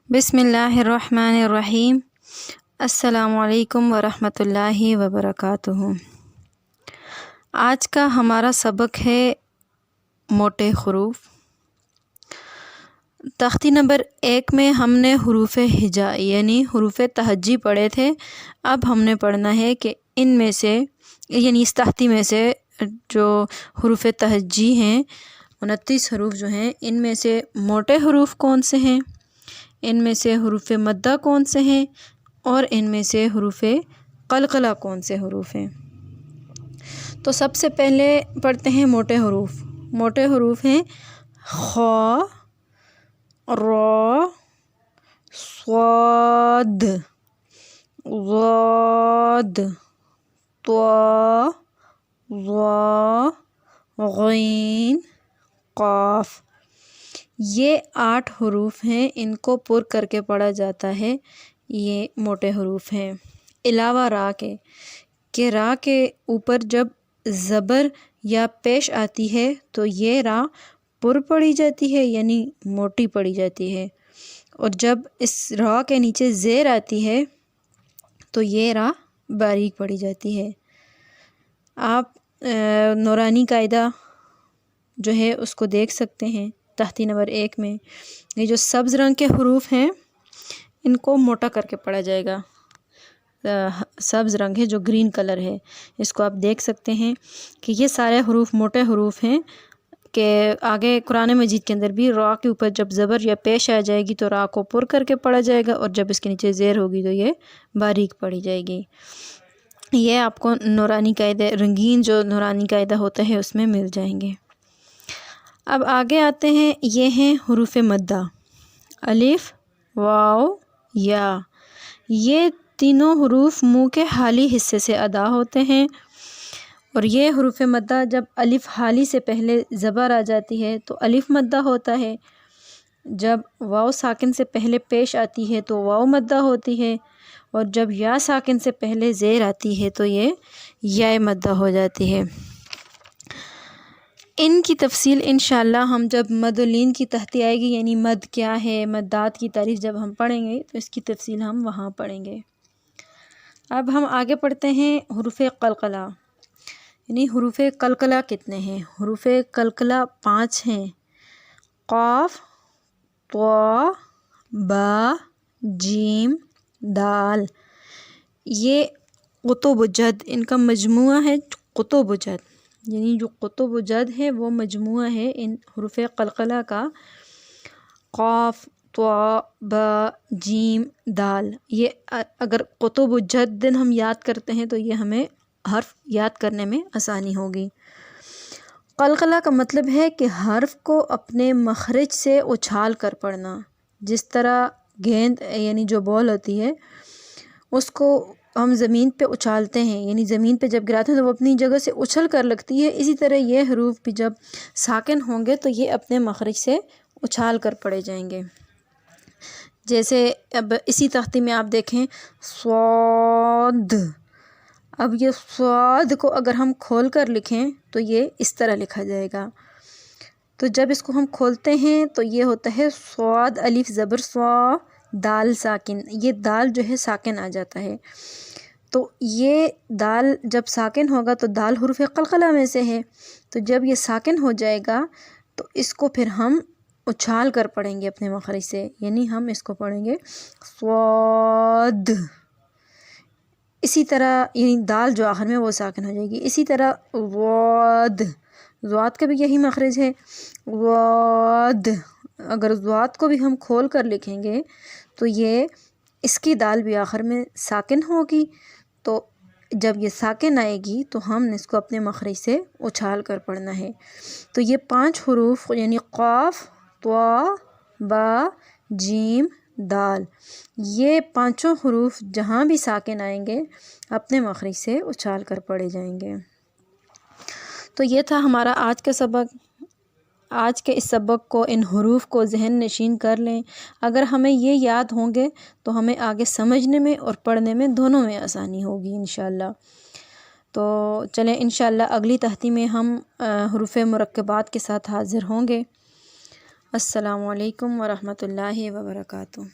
बिस्मिल्लाहिर्रहमानिर्रहीम। अस्सलामु अलैकुम वरहमतुल्लाहि वबरकातुहू। आज का हमारा सबक है मोटे हरूफ। तख्ती नंबर 1 में हमने हुरूफ़ हिजा यानी हुरूफ़ तहज्जी पढ़े थे। अब हमने पढ़ना है कि इनमें से यानी इस तख्ती में से जो हुरूफ़ तहज्जी हैं 29 हरूफ जो हैं, इनमें से मोटे हरूफ कौन से हैं, इनमें से हुरूफ़ मद्दा कौन से हैं और इनमें से हुरूफ़ क़लक़ला कौन से हरूफ हैं। तो सबसे पहले पढ़ते हैं मोटे हरूफ। मोटे हरूफ हैं ख, र, स्वाद, ज़ाद, त्वा, ज़ा, गीन, क़ाफ। ये 8 हरूफ हैं, इनको पुर करके पढ़ा जाता है। ये मोटे हरूफ हैं। अलावा रा के रा के ऊपर जब ज़बर या पेश आती है तो ये रा पुर पढ़ी जाती है यानी मोटी पढ़ी जाती है, और जब इस रा के नीचे ज़ेर आती है तो ये रा बारीक पढ़ी जाती है। आप नूरानी कायदा जो है उसको देख सकते हैं तख्ती नंबर 1 में। ये जो सब्ज़ रंग के हरूफ हैं इनको मोटा करके पढ़ा जाएगा। सब्ज़ रंग है जो ग्रीन कलर है, इसको आप देख सकते हैं कि ये सारे हरूफ मोटे हरूफ हैं। कि आगे कुरान मजीद के अंदर भी रा के ऊपर जब ज़बर या पेश आ जाएगी तो रा को पुर करके पढ़ा जाएगा, और जब इसके नीचे ज़ेर होगी तो ये बारीक पढ़ी जाएगी। ये आपको नूरानी कायदे रंगीन जो नूरानी कायदा होता है उसमें मिल जाएंगे। अब आगे आते हैं, ये हैं हुरूफ़ मद्दा अलिफ, वाव, या। ये तीनों हुरूफ मुंह के हाली हिस्से से अदा होते हैं, और ये हुरूफ़ मद्दा जब अलिफ हाली से पहले ज़बर आ जाती है तो अलिफ मद्दा होता है। जब वाव साकिन से पहले पेश आती है तो वाव मद्दा होती है, और जब या साकिन से पहले ज़ेर आती है तो ये या मद्दा हो जाती है। इनकी तफसील इंशाअल्लाह हम जब मदुलीन की तख्ती आएगी यानी मद क्या है, मद्दात की तारीफ़ जब हम पढ़ेंगे तो इसकी तफसील हम वहाँ पढ़ेंगे। अब हम आगे पढ़ते हैं हुरूफ़ क़लक़ला यानी हुरूफ़ क़लक़ला कितने हैं। हुरूफ़ क़लक़ला 5 हैं। क़ाफ़, त्वा, बा, जीम, दाल। ये क़ुतुब जद इनका मजमुआ है। क़ुतुब जद यानी जो क़ुतुब जद है वो मजमुआ है इन हुरूफ़ क़लक़ला का। क़ाफ़, त्वा, बा, जीम, दाल। ये अगर क़ुतुब जद दिन हम याद करते हैं तो ये हमें हर्फ याद करने में आसानी होगी। क़लक़ला का मतलब है कि हर्फ को अपने मखरज से उछाल कर पढ़ना। जिस तरह गेंद यानी जो बॉल होती है उसको हम ज़मीन पे उछालते हैं, यानी ज़मीन पे जब गिराते हैं तो वो अपनी जगह से उछल कर लगती है। इसी तरह ये हरूफ भी जब साकिन होंगे तो ये अपने मखरज से उछाल कर पढ़े जाएंगे। जैसे अब इसी तख्ती में आप देखें स्वाद। अब ये स्वाद को अगर हम खोल कर लिखें तो ये इस तरह लिखा जाएगा। तो जब इसको हम खोलते हैं तो ये होता है स्वाद अलिफ ज़बर स्वा, दाल साकिन। ये दाल जो है साकिन आ जाता है। तो ये दाल जब साकिन होगा तो दाल हुरूफ़ क़लक़ला में से है, तो जब ये साकिन हो जाएगा तो इसको फिर हम उछाल कर पढ़ेंगे अपने मखरज से, यानी हम इसको पढ़ेंगे स्वाद। इसी तरह यानी दाल जो आखिर में वो साकिन हो जाएगी। इसी तरह वाद, ज़ाद का भी यही मखरज है वाद। अगर ज़ाद को भी हम खोल कर लिखेंगे तो ये इसकी दाल भी आखिर में साकिन होगी। तो जब ये साकिन आएगी तो हम इसको अपने मखरज से उछाल कर पढ़ना है। तो ये 5 हरूफ यानी क़ाफ़, त्वा, बा, जीम, दाल, ये पांचों हरूफ जहाँ भी साकिन आएंगे अपने मखरज से उछाल कर पढ़े जाएंगे। तो ये था हमारा आज का सबक। आज के इस सबक को इन हरूफ को ज़हन नशीन कर लें। अगर हमें ये याद होंगे तो हमें आगे समझने में और पढ़ने में दोनों में आसानी होगी इंशाअल्लाह। तो चलें इंशाअल्लाह अगली तख्ती में हम हरूफ मुरक्कबात के साथ हाज़िर होंगे। अस्सलामु अलैकुम वरहमतुल्लाहि वबरकातुहू।